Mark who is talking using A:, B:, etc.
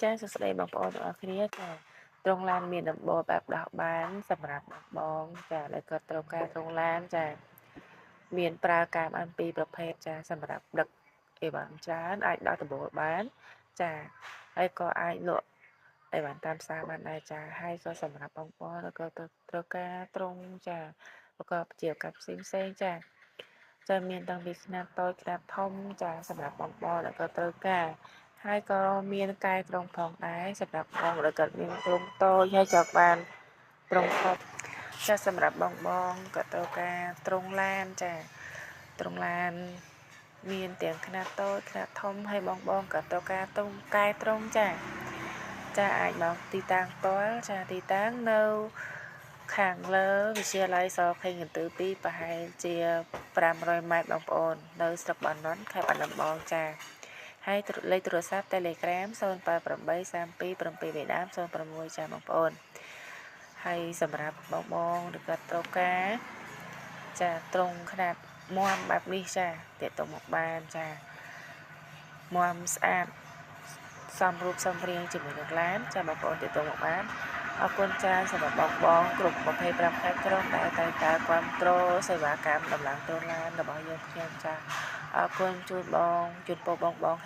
A: ចាសួស្តីបងប្អូនទាំងអស់គ្នាចាត្រង់ឡានមានដំបូលបែបដោះបានសម្រាប់បងចាដែលគាត់ត្រូវការត្រង់ឡានចាមានប្រើកាមអំពីប្រភេទចាសម្រាប់ដឹកអីវ៉ាន់ច្រើនអាចដោះដំបូលបានចាហើយក៏អាចលក់អីវ៉ាន់តាមផ្សារបានដែរចាហើយក៏សម្រាប់បងប្អូនក៏ត្រូវការត្រង់ចាប្រកបជាឱកាសផ្សេងចាចាមានទាំងពីខ្នាតតូចខ្នាតធំចាសម្រាប់បងប្អូនដែលក៏ត្រូវការហើយក៏មានកែត្រង់ផងដែរសម្រាប់បងដែលគាត់មានត្រង់តូចហើយក៏បានត្រង់ធំចាសម្រាប់បងក៏ត្រូវការត្រង់ឡានចាត្រង់ឡានមានទាំងខ្នាតតូចខ្នាតធំហើយបងក៏ត្រូវការត្រង់កែត្រង់ចាអាចមកទីតាំងផ្ទាល់ចាទីតាំងនៅខាងលើវិទ្យាល័យសខេងកន្ទឺ2ប្រហែលជា500ម៉ែត្របងប្អូននៅស្រុកបាណន់ខេត្តបាត់ដំបងចាហើយលេខទូរស័ព្ទ Telegram 088327 វេដាម06ចាបងប្អូនហើយសម្រាប់បងដែលគាត់ត្រូវការចាត្រង់ຂະຫນាតមាំបែបនេះចាទាក់ទងមកបានចាមាំស្អាតសំរូបសំរៀងជាមួយនឹងឡានចាបងប្អូនទាក់ទងមកបានអរគុណច្រើនសម្រាប់បងគ្រប់25ខេត្តក្រុងដែលតែងតែគ្រប់គ្រងសេវាកម្មដំឡើងត្រង់ឡានរបស់យើងខ្ញុំចាអរគុណជូនពរបង